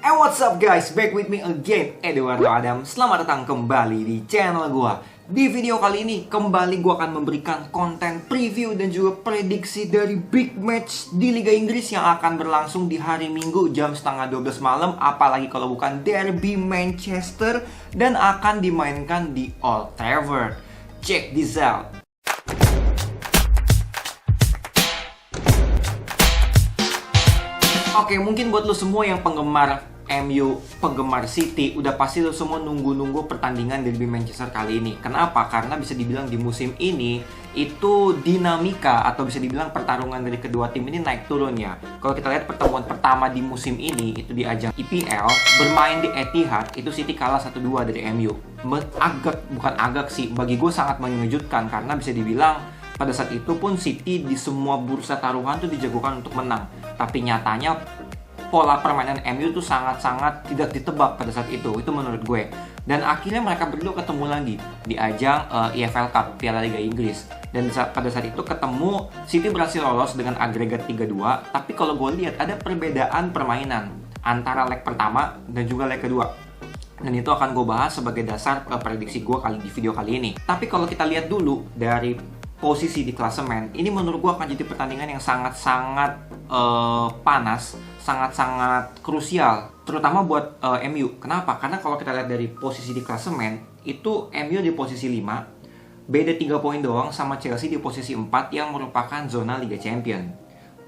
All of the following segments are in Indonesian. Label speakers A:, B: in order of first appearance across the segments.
A: And what's up guys, back with me again, Eduardo Adam. Selamat datang kembali di channel gua. Di video kali ini, kembali gua akan memberikan konten preview dan juga prediksi dari big match di Liga Inggris yang akan berlangsung di hari Minggu jam setengah 12 malam. Apalagi kalau bukan Derby Manchester dan akan dimainkan di Old Trafford. Check this out. Oke, mungkin buat lo semua yang penggemar MU, penggemar City, udah pasti lo semua nunggu-nunggu pertandingan Derby Manchester kali ini. Kenapa? Karena bisa dibilang di musim ini itu dinamika atau bisa dibilang pertarungan dari kedua tim ini naik turun ya. Kalau kita lihat pertemuan pertama di musim ini itu di ajang EPL, bermain di Etihad, itu City kalah 1-2 dari MU. Bukan agak sih, bagi gue sangat mengejutkan karena bisa dibilang pada saat itu pun City di semua bursa taruhan tuh dijagokan untuk menang. Tapi nyatanya pola permainan MU tuh sangat-sangat tidak ditebak pada saat itu menurut gue. Dan akhirnya mereka berdua ketemu lagi di ajang EFL Cup, Piala Liga Inggris. Dan pada saat itu ketemu, City berhasil lolos dengan agregat 3-2. Tapi kalau gue lihat ada perbedaan permainan antara leg pertama dan juga leg kedua. Dan itu akan gue bahas sebagai dasar prediksi gue di video kali ini. Tapi kalau kita lihat dulu dari posisi di klasemen, ini menurut gue akan jadi pertandingan yang sangat-sangat panas, sangat-sangat krusial, terutama buat MU. Kenapa? Karena kalau kita lihat dari posisi di klasemen, itu MU di posisi 5, beda 3 poin doang sama Chelsea di posisi 4 yang merupakan zona Liga Champion.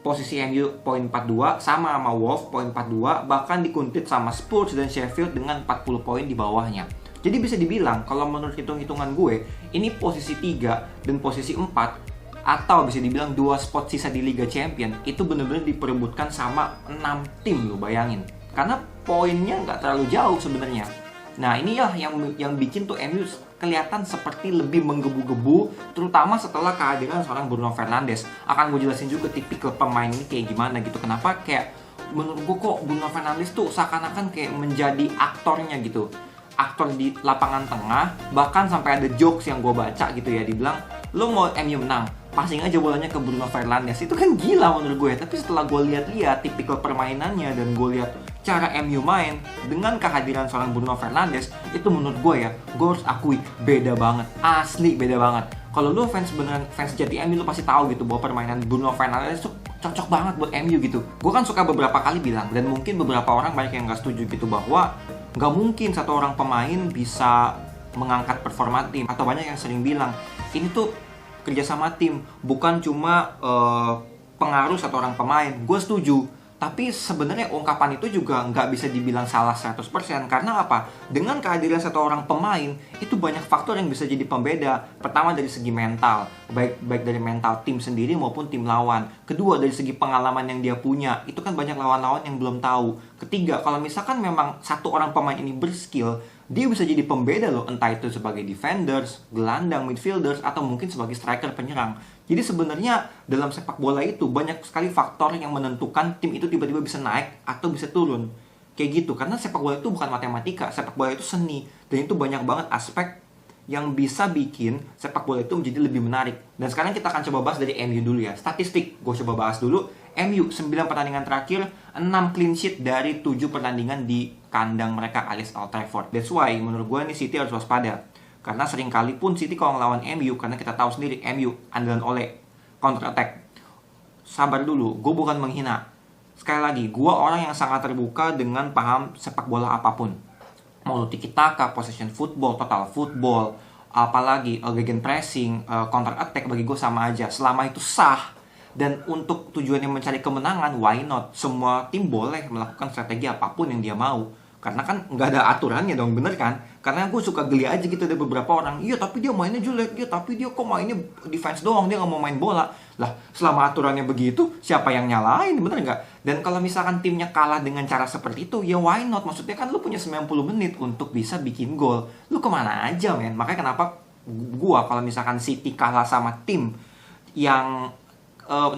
A: Posisi MU poin 42 sama Wolves poin 42, bahkan dikuntit sama Spurs dan Sheffield dengan 40 poin di bawahnya. Jadi bisa dibilang kalau menurut hitung-hitungan gue, ini posisi 3 dan posisi 4 atau bisa dibilang 2 spot sisa di Liga Champion itu benar-benar diperebutkan sama 6 tim, lo bayangin. Karena poinnya nggak terlalu jauh sebenarnya. Nah, inilah yang bikin tuh MU kelihatan seperti lebih menggebu-gebu, terutama setelah kehadiran seorang Bruno Fernandes. Akan gue jelasin juga tipikal pemain ini kayak gimana gitu. Kenapa kayak menurut gue kok Bruno Fernandes tuh seakan-akan kayak menjadi aktornya gitu. Aktor di lapangan tengah, bahkan sampai ada jokes yang gue baca gitu ya, dibilang lo mau MU menang, passing aja bolanya ke Bruno Fernandes. Itu kan gila menurut gue. Tapi setelah gue lihat-lihat tipikal permainannya dan gue lihat cara MU main dengan kehadiran seorang Bruno Fernandes, itu menurut gue ya, gue harus akui beda banget, asli beda banget. Kalau lo fans sejati MU, lo pasti tahu gitu bahwa permainan Bruno Fernandes itu cocok banget buat MU gitu. Gue kan suka beberapa kali bilang, dan mungkin beberapa orang banyak yang gak setuju gitu, bahwa gak mungkin satu orang pemain bisa mengangkat performa tim. Atau banyak yang sering bilang, ini tuh kerjasama tim, bukan cuma pengaruh satu orang pemain. Gue setuju. Tapi sebenarnya ungkapan itu juga nggak bisa dibilang salah 100%. Karena apa? Dengan kehadiran satu orang pemain, itu banyak faktor yang bisa jadi pembeda. Pertama dari segi mental, baik dari mental tim sendiri maupun tim lawan. Kedua dari segi pengalaman yang dia punya, itu kan banyak lawan-lawan yang belum tahu. Ketiga, kalau misalkan memang satu orang pemain ini berskill, dia bisa jadi pembeda loh, entah itu sebagai defenders, gelandang, midfielders, atau mungkin sebagai striker penyerang. Jadi sebenarnya dalam sepak bola itu banyak sekali faktor yang menentukan tim itu tiba-tiba bisa naik atau bisa turun. Kayak gitu, karena sepak bola itu bukan matematika, sepak bola itu seni. Dan itu banyak banget aspek yang bisa bikin sepak bola itu menjadi lebih menarik. Dan sekarang kita akan coba bahas dari MU dulu ya. Statistik, gue coba bahas dulu. MU 9 pertandingan terakhir, 6 clean sheet dari 7 pertandingan di kandang mereka alias Old Trafford. That's why menurut gue ini City harus waspada. Karena sering kali pun City kalau ngelawan MU, karena kita tahu sendiri MU andalan oleh counter attack. Sabar dulu, gue bukan menghina. Sekali lagi, gue orang yang sangat terbuka dengan paham sepak bola apapun. Mau tiki-taka, possession football, total football, apalagi gegen pressing, counter attack, bagi gue sama aja. Selama itu sah dan untuk tujuannya mencari kemenangan, why not? Semua tim boleh melakukan strategi apapun yang dia mau. Karena kan nggak ada aturannya dong, bener kan? Karena gue suka geli aja gitu dari beberapa orang. Iya tapi dia mainnya jelek, tapi dia kok mainnya defense doang, dia nggak mau main bola. Lah selama aturannya begitu, siapa yang nyalain, bener nggak? Dan kalau misalkan timnya kalah dengan cara seperti itu, ya why not? Maksudnya kan lu punya 90 menit untuk bisa bikin gol. Lu kemana aja men? Makanya kenapa gue kalau misalkan City kalah sama tim yang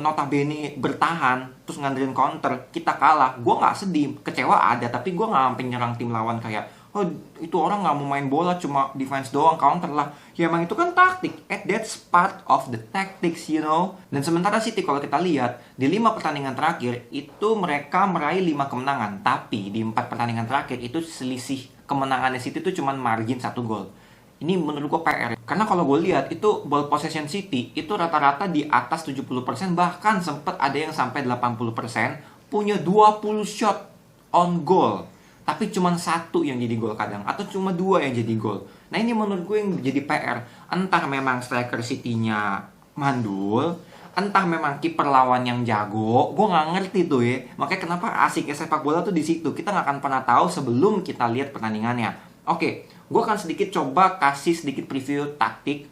A: notabene bertahan terus ngandelin counter, kita kalah, gue nggak sedih, kecewa ada, tapi gue nggak sampai nyerang tim lawan kayak oh itu orang nggak mau main bola, cuma defense doang, counter lah. Ya emang itu kan taktik, that's part of the tactics, you know. Dan sementara City kalau kita lihat, di 5 pertandingan terakhir, itu mereka meraih 5 kemenangan. Tapi di 4 pertandingan terakhir, itu selisih kemenangannya City itu cuma margin 1 gol. Ini menurut gue PR. Karena kalau gue lihat, itu ball possession City, itu rata-rata di atas 70%, bahkan sempat ada yang sampai 80%, punya 20 shot on goal. Tapi cuma 1 yang jadi gol kadang, atau cuma 2 yang jadi gol. Nah ini menurut gue yang jadi PR. Entah memang striker City-nya mandul, entah memang kiper lawan yang jago. Gue nggak ngerti tuh ya. Makanya kenapa asiknya sepak bola tuh di situ. Kita nggak akan pernah tahu sebelum kita lihat pertandingannya. Oke, gue akan sedikit coba kasih sedikit preview taktik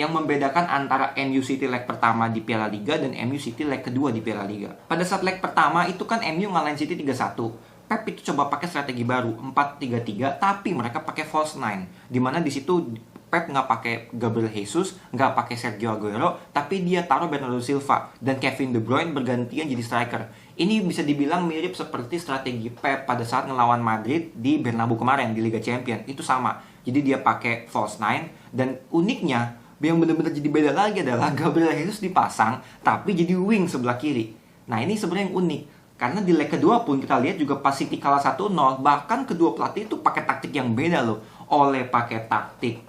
A: yang membedakan antara MU City leg pertama di Piala Liga dan MU City leg kedua di Piala Liga. Pada saat leg pertama itu kan MU ngalahin City 3-1. Pep itu coba pakai strategi baru 4-3-3, tapi mereka pakai false 9, dimana di situ Pep nggak pakai Gabriel Jesus, nggak pakai Sergio Aguero, tapi dia taruh Bernardo Silva dan Kevin De Bruyne bergantian jadi striker. Ini bisa dibilang mirip seperti strategi Pep pada saat ngelawan Madrid di Bernabeu kemarin di Liga Champions, itu sama. Jadi dia pakai false 9, dan uniknya yang benar-benar jadi beda lagi adalah Gabriel Jesus dipasang, tapi jadi wing sebelah kiri. Nah ini sebenarnya yang unik. Karena di leg kedua pun kita lihat juga pas City kalah 1-0, bahkan kedua pelatih itu pakai taktik yang beda loh. Oleh pakai taktik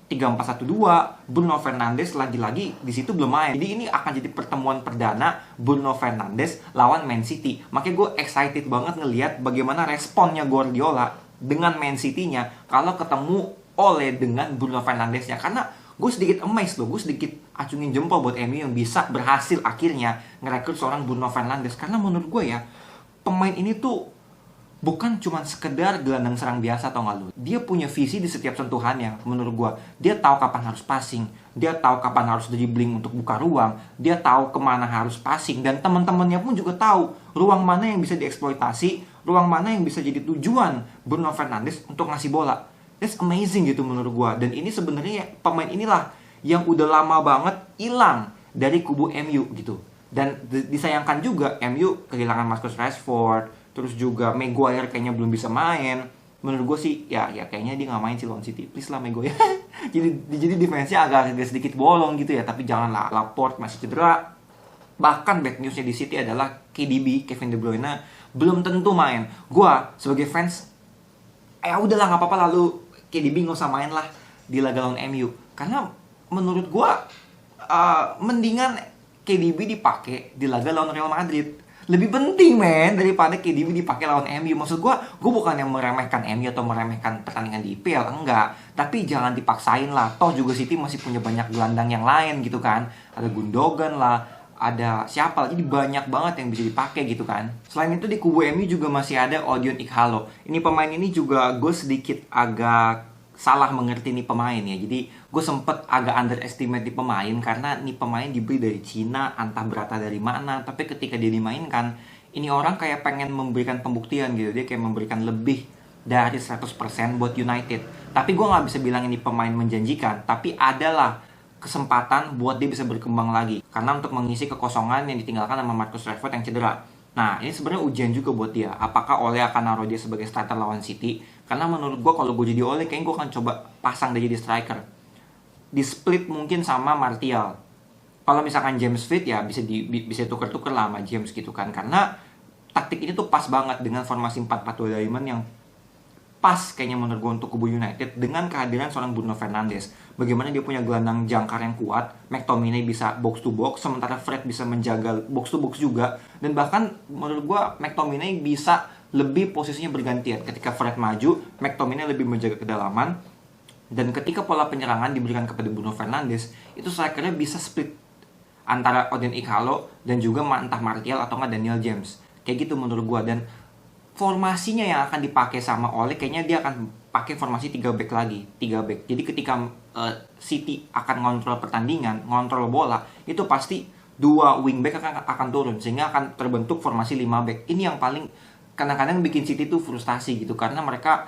A: 3-4-1-2, Bruno Fernandes lagi-lagi di situ belum main. Jadi ini akan jadi pertemuan perdana Bruno Fernandes lawan Man City. Makanya gue excited banget ngelihat bagaimana responnya Guardiola dengan Man City-nya kalau ketemu Ole dengan Bruno Fernandesnya. Karena gue sedikit amazed loh, gue sedikit acungin jempol buat MU yang bisa berhasil akhirnya ngerekrut seorang Bruno Fernandes. Karena menurut gue ya, pemain ini tuh bukan cuma sekedar gelandang serang biasa, atau nggak lu. Dia punya visi di setiap sentuhannya menurut gue. Dia tahu kapan harus passing, dia tahu kapan harus dribbling untuk buka ruang, dia tahu kemana harus passing, dan teman-temannya pun juga tahu ruang mana yang bisa dieksploitasi, ruang mana yang bisa jadi tujuan Bruno Fernandes untuk ngasih bola. That's amazing gitu menurut gue. Dan ini sebenarnya pemain inilah yang udah lama banget hilang dari kubu MU gitu. Dan disayangkan juga MU kehilangan Marcus Rashford, terus juga Maguire kayaknya belum bisa main. Menurut gue sih ya kayaknya dia nggak main sih lawan City. Please lah Maguire. jadi defense-nya agak sedikit bolong gitu ya. Tapi janganlah, Laporte masih cedera. Bahkan bad news-nya di City adalah KDB, Kevin De Bruyne, belum tentu main. Gue sebagai fans, ya udahlah nggak apa-apa, lalu KDB nggak usah main lah di laga lawan MU. Karena menurut gue mendingan KDB dipakai di laga lawan Real Madrid. Lebih penting men daripada KDB dipakai lawan MU. Maksud gue bukan yang meremehkan MU atau meremehkan pertandingan di IPL, enggak. Tapi jangan dipaksain lah. Toh juga City masih punya banyak gelandang yang lain gitu kan. Ada Gundogan lah, ada siapa, jadi banyak banget yang bisa dipakai gitu kan. Selain itu di kubu MU juga masih ada Odion Ighalo. Ini pemain ini juga gue sedikit agak salah mengerti nih pemain ya. Jadi gue sempet agak underestimate di pemain karena nih pemain dibeli dari Cina, entah berata dari mana. Tapi ketika dia dimainkan, ini orang kayak pengen memberikan pembuktian gitu. Dia kayak memberikan lebih dari 100% buat United. Tapi gue gak bisa bilang ini pemain menjanjikan, tapi adalah kesempatan buat dia bisa berkembang lagi. Karena untuk mengisi kekosongan yang ditinggalkan sama Marcus Rashford yang cedera. Nah, ini sebenarnya ujian juga buat dia. Apakah Ole akan naruh dia sebagai starter lawan City? Karena menurut gue kalau gue jadi Ole, kayaknya gue akan coba pasang dia jadi striker. Di split mungkin sama Martial. Kalau misalkan James fit ya bisa tuker-tuker lah sama James gitu kan. Karena taktik ini tuh pas banget dengan formasi 4-4-2 diamond yang pas kayaknya menurut gue untuk kubu United dengan kehadiran seorang Bruno Fernandes. Bagaimana dia punya gelandang jangkar yang kuat, McTominay bisa box to box, sementara Fred bisa menjaga box to box juga. Dan bahkan menurut gue McTominay bisa lebih posisinya bergantian. Ketika Fred maju, McTominay lebih menjaga kedalaman. Dan ketika pola penyerangan diberikan kepada Bruno Fernandes, itu strikernya bisa split antara Odion Ighalo dan juga entah Martial atau nggak Daniel James. Kayak gitu menurut gue. Dan formasinya yang akan dipakai sama Ole kayaknya dia akan pakai formasi 3 back lagi, 3 back. Jadi ketika City akan ngontrol pertandingan, ngontrol bola, itu pasti 2 wingback akan turun sehingga akan terbentuk formasi 5 back. Ini yang paling kadang-kadang bikin City tuh frustasi gitu karena mereka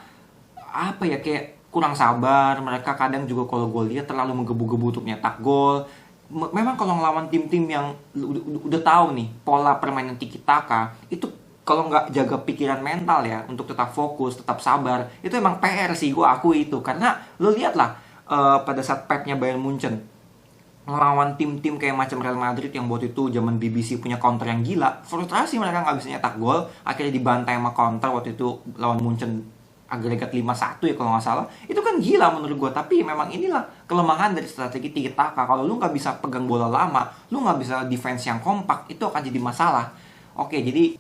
A: kayak kurang sabar. Mereka kadang juga kalau gol dia terlalu menggebu-gebu untuk nyetak gol. Memang kalau ngelawan tim-tim yang udah tahu nih pola permainan tiki taka, itu kalau nggak jaga pikiran mental ya untuk tetap fokus, tetap sabar, itu emang PR sih, gue akui itu. Karena lo lihat lah pada saat Pepnya Bayern Munchen ngelawan tim-tim kayak macam Real Madrid yang waktu itu zaman BBC punya counter yang gila, frustrasi mereka nggak bisa nyetak gol, akhirnya dibantai sama counter waktu itu lawan Munchen agregat 5-1 ya kalau nggak salah. Itu kan gila menurut gue, tapi memang inilah kelemahan dari strategi tiki taka. Kalau lu nggak bisa pegang bola lama, lu nggak bisa defense yang kompak, itu akan jadi masalah. Oke, jadi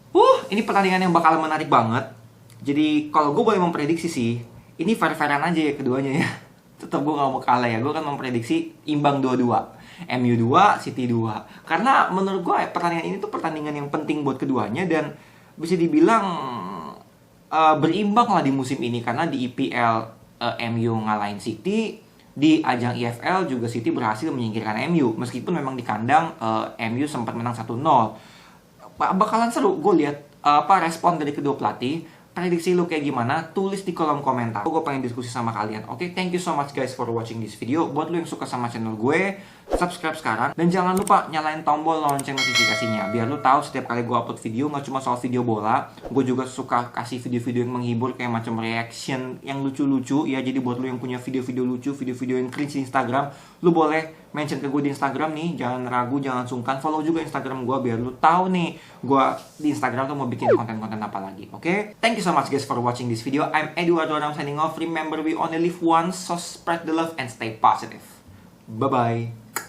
A: ini pertandingan yang bakal menarik banget. Jadi kalau gue boleh memprediksi sih, ini fair-fairan aja ya keduanya ya. Tetap gue gak mau kalah ya, gue kan memprediksi imbang 2-2. MU 2, City 2. Karena menurut gue pertandingan ini tuh pertandingan yang penting buat keduanya, dan bisa dibilang berimbang lah di musim ini. Karena di IPL MU ngalahin City, di ajang EFL juga City berhasil menyingkirkan MU. Meskipun memang di kandang MU sempat menang 1-0. Bakalan seru, gue lihat respon dari kedua pelatih. Prediksi lu kayak gimana? Tulis di kolom komentar. Gue pengen diskusi sama kalian. Oke, thank you so much guys for watching this video. Buat lu yang suka sama channel gue, subscribe sekarang. Dan jangan lupa nyalain tombol lonceng notifikasinya, biar lu tahu setiap kali gue upload video, nggak cuma soal video bola. Gue juga suka kasih video-video yang menghibur, kayak macam reaction yang lucu-lucu ya. Jadi buat lu yang punya video-video lucu, video-video yang cringe di Instagram, lu boleh mention ke gue di Instagram nih. Jangan ragu, jangan sungkan. Follow juga Instagram gue biar lu tahu nih gue di Instagram tuh mau bikin konten-konten apa lagi. Oke? Thank you so much guys for watching this video. I'm Eduardo, I'm signing off. Remember, we only live once, so spread the love and stay positive. Bye-bye.